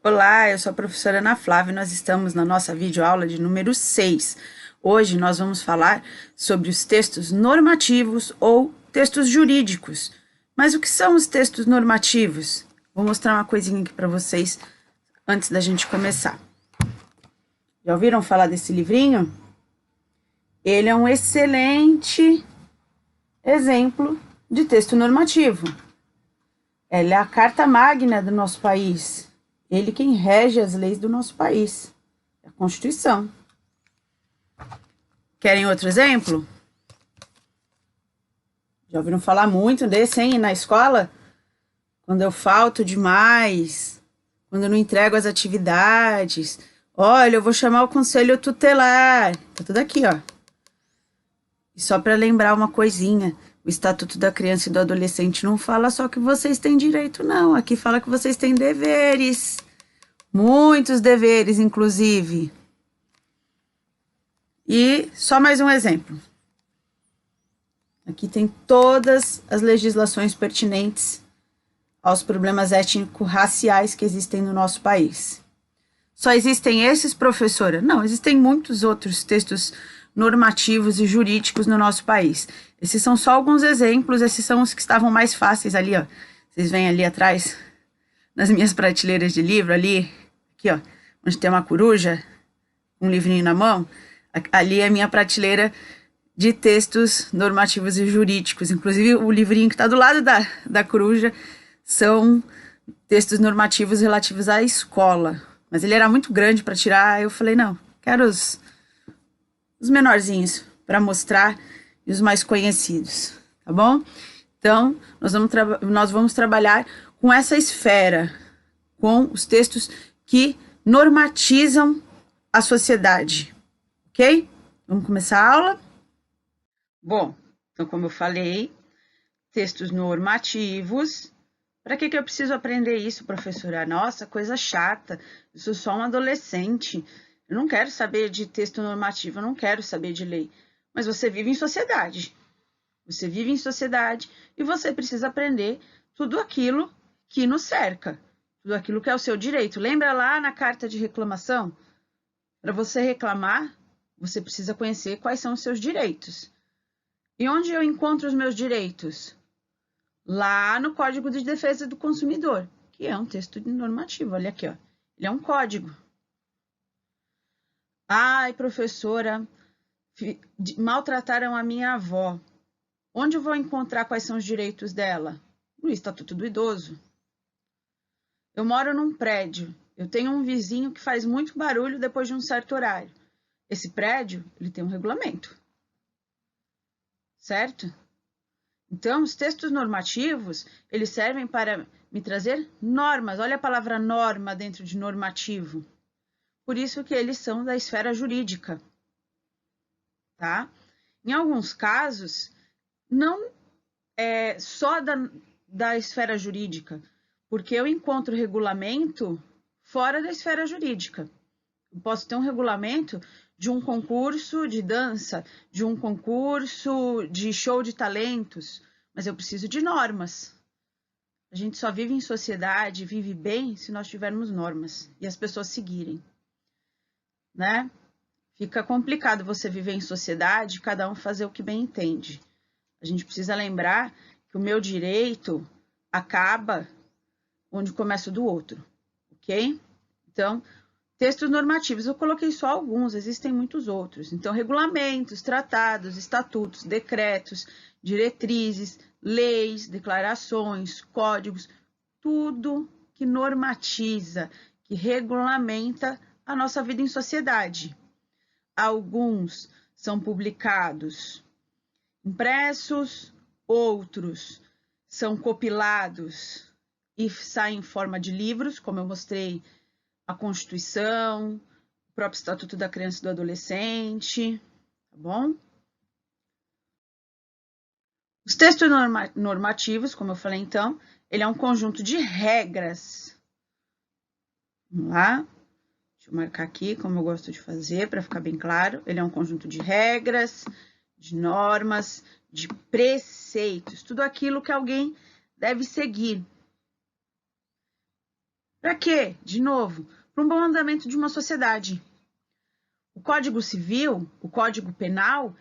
Olá, eu sou a professora Ana Flávia e nós estamos na nossa videoaula de número 6. Hoje nós vamos falar sobre os textos normativos ou textos jurídicos. Mas o que são os textos normativos? Vou mostrar uma coisinha aqui para vocês antes da gente começar. Já ouviram falar desse livrinho? Ele é um excelente exemplo de texto normativo. Ele é a carta magna do nosso país. Ele quem rege as leis do nosso país. É a Constituição. Querem outro exemplo? Já ouviram falar muito desse, hein? Na escola? Quando eu falto demais, quando eu não entrego as atividades. Olha, eu vou chamar o conselho tutelar. Tá tudo aqui, ó. E só para lembrar uma coisinha, o Estatuto da Criança e do Adolescente não fala só que vocês têm direito, não. Aqui fala que vocês têm deveres. Muitos deveres, inclusive. E só mais um exemplo. Aqui tem todas as legislações pertinentes aos problemas étnico-raciais que existem no nosso país. Só existem esses, professora? Não, existem muitos outros textos normativos e jurídicos no nosso país. Esses são só alguns exemplos, esses são os que estavam mais fáceis ali, ó. Vocês veem ali atrás, nas minhas prateleiras de livro, ali, aqui, ó, onde tem uma coruja, um livrinho na mão, ali é a minha prateleira de textos normativos e jurídicos. Inclusive, o livrinho que está do lado da coruja são textos normativos relativos à escola. Mas ele era muito grande para tirar, eu falei, não, quero os menorzinhos para mostrar e os mais conhecidos, tá bom? Então, nós vamos trabalhar com essa esfera, com os textos que normatizam a sociedade, ok? Vamos começar a aula? Bom, então como eu falei, textos normativos. Para que eu preciso aprender isso, professora? Nossa, coisa chata, eu sou só um adolescente, eu não quero saber de texto normativo, eu não quero saber de lei. Mas você vive em sociedade. Você vive em sociedade e você precisa aprender tudo aquilo que nos cerca, tudo aquilo que é o seu direito. Lembra lá na carta de reclamação? Para você reclamar, você precisa conhecer quais são os seus direitos. E onde eu encontro os meus direitos? Lá no Código de Defesa do Consumidor, que é um texto normativo. Olha aqui, ó. Ele é um código. Ai, professora, maltrataram a minha avó. Onde eu vou encontrar quais são os direitos dela? No Estatuto do Idoso. Eu moro num prédio. Eu tenho um vizinho que faz muito barulho depois de um certo horário. Esse prédio, ele tem um regulamento. Certo? Então, os textos normativos, eles servem para me trazer normas. Olha a palavra norma dentro de normativo. Por isso que eles são da esfera jurídica. Tá? Em alguns casos, não é só da esfera jurídica, porque eu encontro regulamento fora da esfera jurídica. Eu posso ter um regulamento de um concurso de dança, de um concurso de show de talentos, mas eu preciso de normas. A gente só vive em sociedade, vive bem, se nós tivermos normas e as pessoas seguirem, né? Fica complicado você viver em sociedade, cada um fazer o que bem entende. A gente precisa lembrar que o meu direito acaba onde começa o do outro, ok? Então, textos normativos, eu coloquei só alguns, existem muitos outros. Então, regulamentos, tratados, estatutos, decretos, diretrizes, leis, declarações, códigos, tudo que normatiza, que regulamenta a nossa vida em sociedade. Alguns são publicados impressos, outros são compilados e saem em forma de livros, como eu mostrei a Constituição, o próprio Estatuto da Criança e do Adolescente, tá bom? Os textos normativos, como eu falei então, ele é um conjunto de regras. Vamos lá? Deixa eu marcar aqui, como eu gosto de fazer, para ficar bem claro. Ele é um conjunto de regras, de normas, de preceitos, tudo aquilo que alguém deve seguir. Para quê? De novo, para um bom andamento de uma sociedade. O Código Civil, o Código Penal,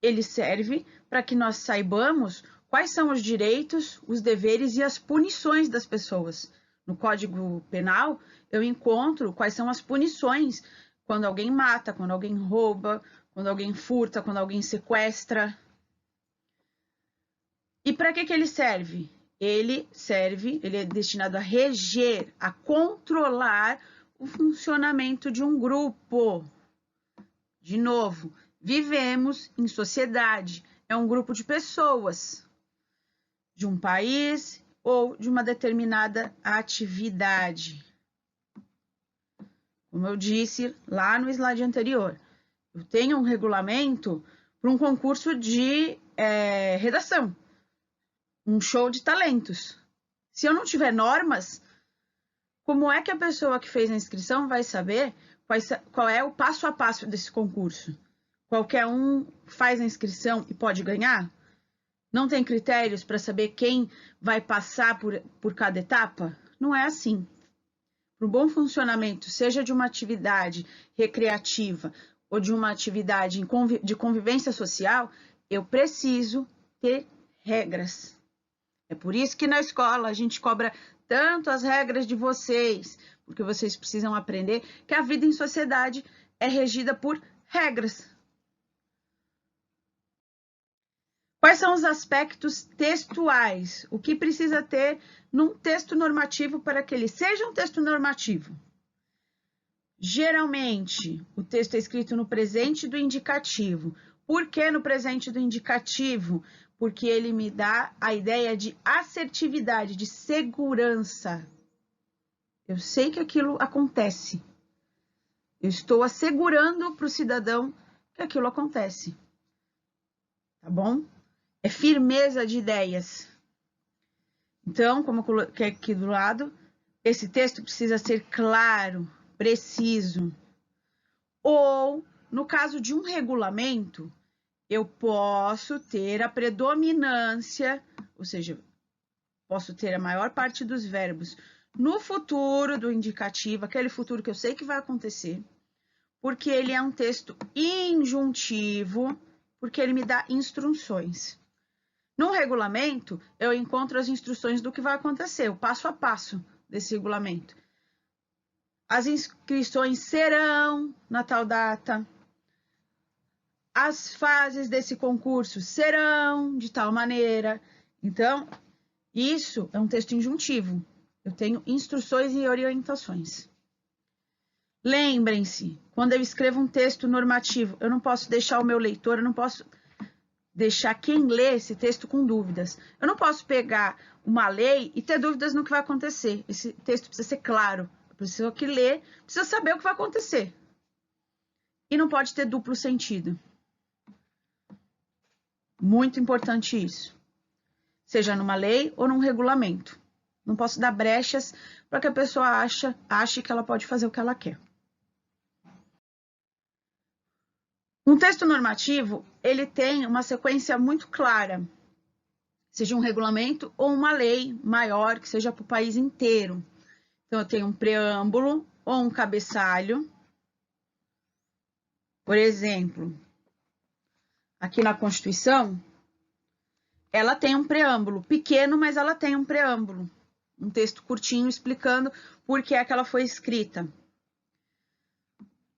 ele serve para que nós saibamos quais são os direitos, os deveres e as punições das pessoas. No Código Penal, eu encontro quais são as punições quando alguém mata, quando alguém rouba, quando alguém furta, quando alguém sequestra. E para que ele serve? Ele é destinado a reger, a controlar o funcionamento de um grupo. De novo, vivemos em sociedade, é um grupo de pessoas, de um país ou de uma determinada atividade. Como eu disse lá no slide anterior, eu tenho um regulamento para um concurso de redação, um show de talentos. Se eu não tiver normas, como é que a pessoa que fez a inscrição vai saber qual é o passo a passo desse concurso? Qualquer um faz a inscrição e pode ganhar? Não tem critérios para saber quem vai passar por cada etapa? Não é assim. Para o bom funcionamento, seja de uma atividade recreativa ou de uma atividade de convivência social, eu preciso ter regras. É por isso que na escola a gente cobra tanto as regras de vocês, porque vocês precisam aprender que a vida em sociedade é regida por regras. Quais são os aspectos textuais? O que precisa ter num texto normativo para que ele seja um texto normativo? Geralmente, o texto é escrito no presente do indicativo. Por que no presente do indicativo? Porque ele me dá a ideia de assertividade, de segurança. Eu sei que aquilo acontece. Eu estou assegurando para o cidadão que aquilo acontece. Tá bom? É firmeza de ideias. Então, como eu coloquei aqui do lado, esse texto precisa ser claro, preciso. Ou, no caso de um regulamento, eu posso ter a predominância, ou seja, posso ter a maior parte dos verbos no futuro do indicativo, aquele futuro que eu sei que vai acontecer, porque ele é um texto injuntivo, porque ele me dá instruções. No regulamento, eu encontro as instruções do que vai acontecer, o passo a passo desse regulamento. As inscrições serão na tal data. As fases desse concurso serão de tal maneira. Então, isso é um texto injuntivo. Eu tenho instruções e orientações. Lembrem-se, quando eu escrevo um texto normativo, eu não posso deixar o meu leitor, eu não posso deixar quem lê esse texto com dúvidas. Eu não posso pegar uma lei e ter dúvidas no que vai acontecer. Esse texto precisa ser claro. A pessoa que lê precisa saber o que vai acontecer. E não pode ter duplo sentido. Muito importante isso. Seja numa lei ou num regulamento. Não posso dar brechas para que a pessoa ache que ela pode fazer o que ela quer. Um texto normativo, ele tem uma sequência muito clara, seja um regulamento ou uma lei maior, que seja para o país inteiro. Então, eu tenho um preâmbulo ou um cabeçalho. Por exemplo, aqui na Constituição, ela tem um preâmbulo, pequeno, mas ela tem um preâmbulo. Um texto curtinho explicando por que é que ela foi escrita.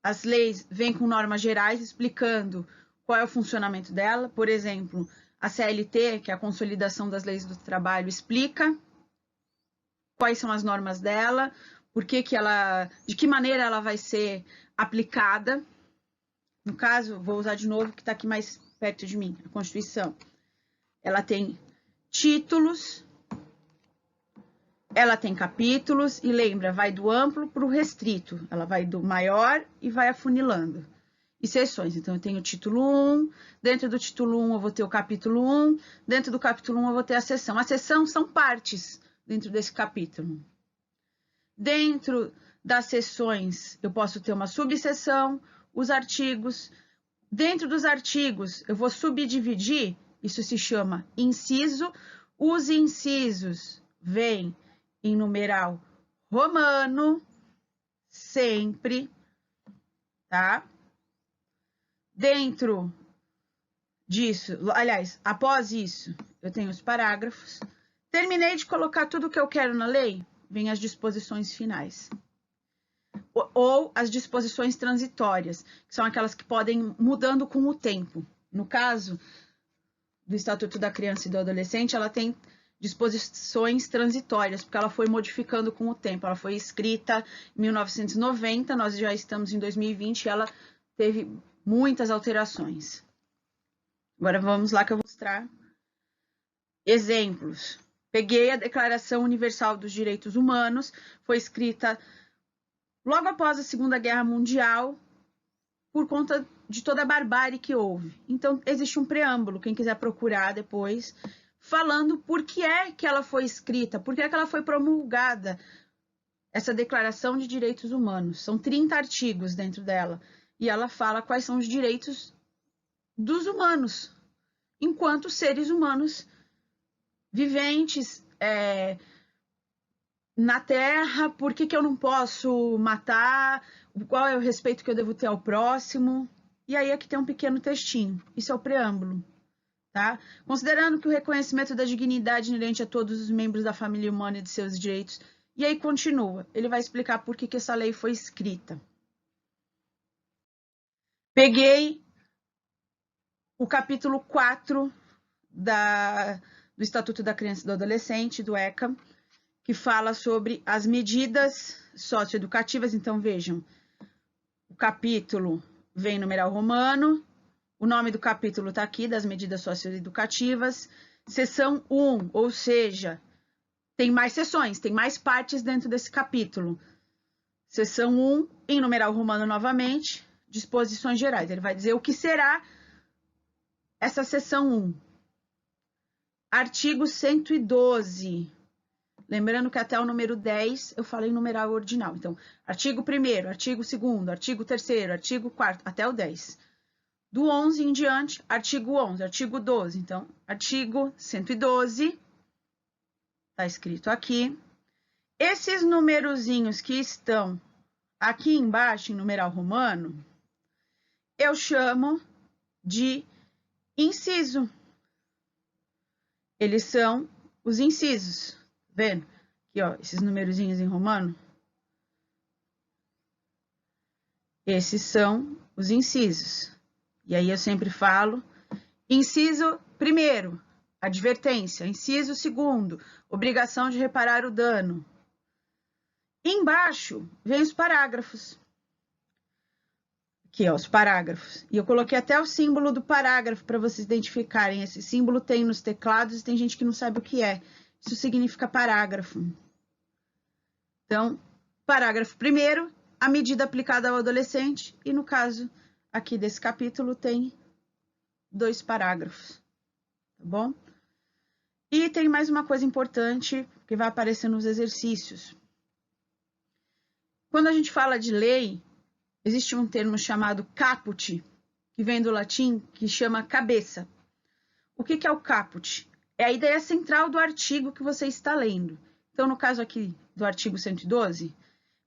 As leis vêm com normas gerais explicando qual é o funcionamento dela. Por exemplo, a CLT, que é a Consolidação das Leis do Trabalho, explica quais são as normas dela, de que maneira ela vai ser aplicada. No caso, vou usar de novo, que está aqui mais perto de mim, a Constituição. Ela tem títulos, ela tem capítulos, e lembra, vai do amplo para o restrito. Ela vai do maior e vai afunilando. E seções. Então, eu tenho o título 1, dentro do título 1 eu vou ter o capítulo 1, dentro do capítulo 1 eu vou ter a seção. A seção são partes dentro desse capítulo. Dentro das seções, eu posso ter uma subseção, os artigos. Dentro dos artigos, eu vou subdividir, isso se chama inciso. Os incisos vêm em numeral romano, sempre, tá? Dentro disso, aliás, após isso, eu tenho os parágrafos. Terminei de colocar tudo que eu quero na lei, vem as disposições finais. Ou as disposições transitórias, que são aquelas que podem mudando com o tempo. No caso do Estatuto da Criança e do Adolescente, ela tem disposições transitórias, porque ela foi modificando com o tempo. Ela foi escrita em 1990, nós já estamos em 2020 e ela teve muitas alterações. Agora vamos lá que eu vou mostrar exemplos. Peguei a Declaração Universal dos Direitos Humanos, foi escrita logo após a Segunda Guerra Mundial, por conta de toda a barbárie que houve. Então, existe um preâmbulo, quem quiser procurar depois, falando por que é que ela foi escrita, por que é que ela foi promulgada, essa Declaração de Direitos Humanos. São 30 artigos dentro dela, e ela fala quais são os direitos dos humanos, enquanto seres humanos viventes, na Terra, por que eu não posso matar, qual é o respeito que eu devo ter ao próximo. E aí aqui tem um pequeno textinho, isso é o preâmbulo, tá? Considerando que o reconhecimento da dignidade inerente a todos os membros da família humana e de seus direitos, e aí continua, ele vai explicar por que essa lei foi escrita. Peguei o capítulo 4 do Estatuto da Criança e do Adolescente, do ECA, que fala sobre as medidas socioeducativas. Então, vejam, o capítulo vem em numeral romano, o nome do capítulo está aqui, das medidas socioeducativas, seção 1, ou seja, tem mais seções, tem mais partes dentro desse capítulo. Seção 1, em numeral romano novamente, disposições gerais. Ele vai dizer o que será essa seção 1. Artigo 112. Lembrando que até o número 10 eu falei em numeral ordinal. Então, artigo 1º, artigo 2º, artigo 3º, artigo 4º, até o 10. Do 11 em diante, artigo 11, artigo 12. Então, artigo 112, está escrito aqui. Esses numerozinhos que estão aqui embaixo, em numeral romano, eu chamo de inciso. Eles são os incisos. Vendo? Aqui, ó, esses numerozinhos em romano. Esses são os incisos. E aí eu sempre falo, inciso 1º, advertência. Inciso 2º, obrigação de reparar o dano. Embaixo vem os parágrafos. Aqui, ó, os parágrafos. E eu coloquei até o símbolo do parágrafo para vocês identificarem. Esse símbolo tem nos teclados e tem gente que não sabe o que é. Isso significa parágrafo. Então, parágrafo 1º, a medida aplicada ao adolescente. E no caso aqui desse capítulo tem 2 parágrafos. Tá bom? E tem mais uma coisa importante que vai aparecer nos exercícios. Quando a gente fala de lei, existe um termo chamado caput, que vem do latim, que chama cabeça. O que é o caput? É a ideia central do artigo que você está lendo. Então, no caso aqui do artigo 112,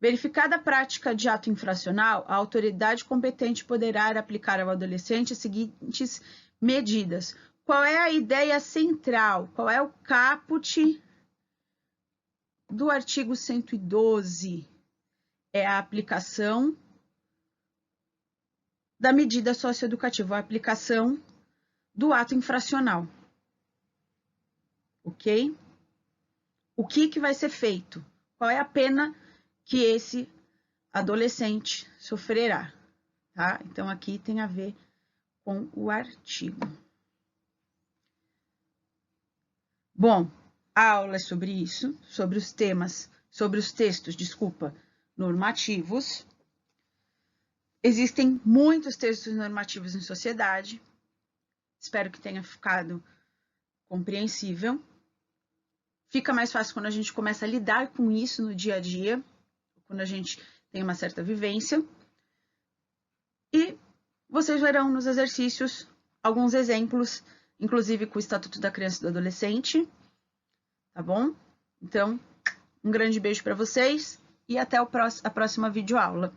verificada a prática de ato infracional, a autoridade competente poderá aplicar ao adolescente as seguintes medidas. Qual é a ideia central? Qual é o caput do artigo 112? É a aplicação da medida socioeducativa, a aplicação do ato infracional. Ok? O que vai ser feito? Qual é a pena que esse adolescente sofrerá? Tá? Então, aqui tem a ver com o artigo. Bom, a aula é sobre isso, sobre os temas, sobre os textos, normativos. Existem muitos textos normativos em sociedade. Espero que tenha ficado compreensível. Fica mais fácil quando a gente começa a lidar com isso no dia a dia, quando a gente tem uma certa vivência. E vocês verão nos exercícios alguns exemplos, inclusive com o Estatuto da Criança e do Adolescente, tá bom? Então, Um grande beijo para vocês e até a próxima videoaula.